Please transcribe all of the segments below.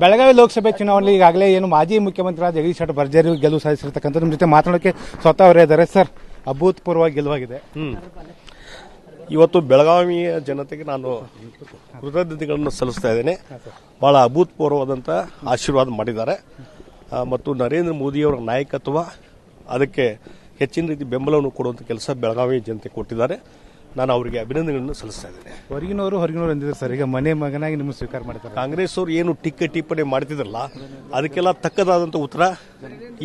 ಬೆಳಗಾವಿ ಲೋಕಸಭೆ ಚುನಾವಣೆಯಲ್ಲಿ ಈಗಾಗಲೇ ಏನು ಮಾಜಿ ಮುಖ್ಯಮಂತ್ರಿ ಜಗದೀಶ್ ಶೆಟ್ಟರ್ ಭರ್ಜರಿ ಗೆಲುವು ಸಾಧಿಸಿರ್ತಕ್ಕಂಥ ನಿಮ್ಮ ಜೊತೆ ಮಾತನಾಡೋಕೆ ಸ್ವತಃ ಅವರೇ ಇದ್ದಾರೆ. ಸರ್, ಅಭೂತಪೂರ್ವ ಗೆಲುವಾಗಿದೆ. ಇವತ್ತು ಬೆಳಗಾವಿಯ ಜನತೆಗೆ ನಾನು ಕೃತಜ್ಞತೆಗಳನ್ನು ಸಲ್ಲಿಸ್ತಾ ಇದ್ದೇನೆ. ಬಹಳ ಅಭೂತಪೂರ್ವವಾದಂಥ ಆಶೀರ್ವಾದ ಮಾಡಿದ್ದಾರೆ ಮತ್ತು ನರೇಂದ್ರ ಮೋದಿಯವರ ನಾಯಕತ್ವ ಅದಕ್ಕೆ ಹೆಚ್ಚಿನ ರೀತಿ ಬೆಂಬಲವನ್ನು ಕೊಡುವಂಥ ಕೆಲಸ ಬೆಳಗಾವಿ ಜನತೆ ಕೊಟ್ಟಿದ್ದಾರೆ. ನಾನು ಅವರಿಗೆ ಅಭಿನಂದನೆಗಳನ್ನು ಸಲ್ಲಿಸ್ತಾ ಇದ್ದೇನೆ. ಹೊರಗಿನವರು ಅಂದಿದ್ದಾರೆ ಸರ್, ಈಗ ಮನೆ ಮಗನಾಗಿ ನಿಮ್ಮನ್ನು ಸ್ವೀಕಾರ ಮಾಡಿದ್ದಾರೆ. ಕಾಂಗ್ರೆಸ್ ಅವರು ಏನು ಟಿಪ್ಪಣಿ ಮಾಡ್ತಿದ್ರಲ್ಲ ಅದಕ್ಕೆಲ್ಲ ತಕ್ಕದಾದಂಥ ಉತ್ತರ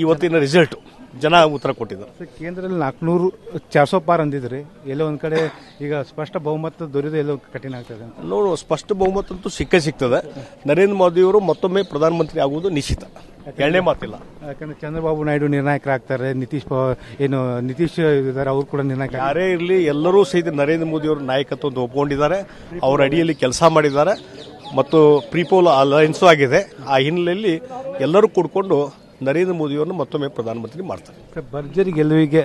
ಇವತ್ತಿನ ರಿಸಲ್ಟ್ ಜನ ಉತ್ತರ ಕೊಟ್ಟಿದ್ದಾರೆ. ಕೇಂದ್ರದಲ್ಲಿ 400 ಪಾರ್ ಅಂದಿದ್ರಿ, ಎಲ್ಲೋ ಒಂದ್ ಕಡೆ ಈಗ ಸ್ಪಷ್ಟ ಬಹುಮತ ದೊರೆಯೋದು ಎಲ್ಲೋ ಕಠಿಣ ಆಗ್ತದೆ. ನೋಡು, ಸ್ಪಷ್ಟ ಬಹುಮತ ಅಂತೂ ಸಿಗ್ತದೆ. ನರೇಂದ್ರ ಮೋದಿಯವರು ಮತ್ತೊಮ್ಮೆ ಪ್ರಧಾನಮಂತ್ರಿ ಆಗುವುದು ನಿಶ್ಚಿತ, ಎರಡನೇ ಮಾತಿಲ್ಲ. ಯಾಕಂದ್ರೆ ಚಂದ್ರಬಾಬು ನಾಯ್ಡು ನಿರ್ಣಾಯಕರಾಗ್ತಾರೆ, ನಿತೀಶ್ ಇದ್ದಾರೆ, ಅವರು ಕೂಡ ನಿರ್ಣಾಯಕ. ಯಾರೇ ಇರಲಿ, ಎಲ್ಲರೂ ಸಹಿತ ನರೇಂದ್ರ ಮೋದಿಯವರ ನಾಯಕತ್ವ ಒಪ್ಪಿಕೊಂಡಿದ್ದಾರೆ. ಅವರ ಅಡಿಯಲ್ಲಿ ಕೆಲಸ ಮಾಡಿದ್ದಾರೆ ಮತ್ತು ಪ್ರೀಪೋಲ್ ಅಲಯನ್ಸು ಆಗಿದೆ. ಆ ಹಿನ್ನೆಲೆಯಲ್ಲಿ ಎಲ್ಲರೂ ಕೂಡಿಕೊಂಡು ನರೇಂದ್ರ ಮೋದಿಯವರನ್ನು ಮತ್ತೊಮ್ಮೆ ಪ್ರಧಾನಮಂತ್ರಿ ಮಾಡ್ತಾರೆ. ಭರ್ಜರಿ ಗೆಲುವಿಗೆ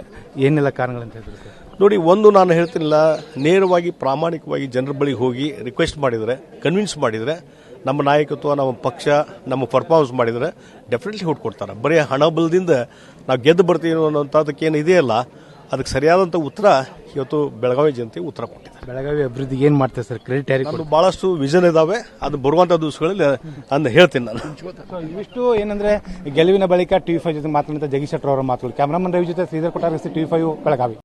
ಏನೆಲ್ಲ ಕಾರಣಗಳಂತ ಹೇಳಿದ್ರು ಸರ್? ನೋಡಿ, ಒಂದು ನಾನು ಹೇಳ್ತೀನಿಲ್ಲ, ನೇರವಾಗಿ ಪ್ರಾಮಾಣಿಕವಾಗಿ ಜನರ ಬಳಿಗೆ ಹೋಗಿ ರಿಕ್ವೆಸ್ಟ್ ಮಾಡಿದರೆ, ಕನ್ವಿನ್ಸ್ ಮಾಡಿದರೆ, ನಮ್ಮ ನಾಯಕತ್ವ, ನಮ್ಮ ಪಕ್ಷ, ನಮ್ಮ ಪರ್ಫಾರ್ಮೆನ್ಸ್ ಮಾಡಿದರೆ ಡೆಫಿನೆಟ್ಲಿ ಹುಟ್ಟು ಕೊಡ್ತಾರೆ. ಬರೀ ಹಣ ಬಲದಿಂದ ನಾವು ಗೆದ್ದು ಬರ್ತೀವಿ ಅನ್ನೋಂಥದ್ದಕ್ಕೇನು ಇದೆಯಲ್ಲ, ಅದಕ್ಕೆ ಸರಿಯಾದಂಥ ಉತ್ತರ ಇವತ್ತು ಬೆಳಗಾವಿ ಜನತೆ ಉತ್ತರ ಕೊಟ್ಟಿದ್ದಾರೆ. ಬೆಳಗಾವಿ ಅಭಿವೃದ್ಧಿಗೆ ಏನು ಮಾಡ್ತಾರೆ ಸರ್? ಕ್ರೆಡಿಟ್ ಯಾರಿಗೆ? ಬಹಳಷ್ಟು ವಿಷನ್ ಇದಾವೆ, ಅದು ಬರುವಂಥ ದಿವಸಗಳಲ್ಲಿ ಅಂದು ಹೇಳ್ತೀನಿ ನಾನು. ಇವಿಷ್ಟು ಏನಂದ್ರೆ ಗೆಲುವಿನ ಬಳಿಕ TV5 ಜೊತೆ ಮಾತನಾಡಿದ ಜಗದೀಶ್ ಶೆಟ್ಟರ್ ಅವರ ಮಾತುಗಳು. ಕ್ಯಾಮರಾಮನ್ ರವಿ ಜೊತೆ ಶ್ರೀಧರ್ ಕೊಟ್ಟಾರ, TV5 ಬೆಳಗಾವಿ.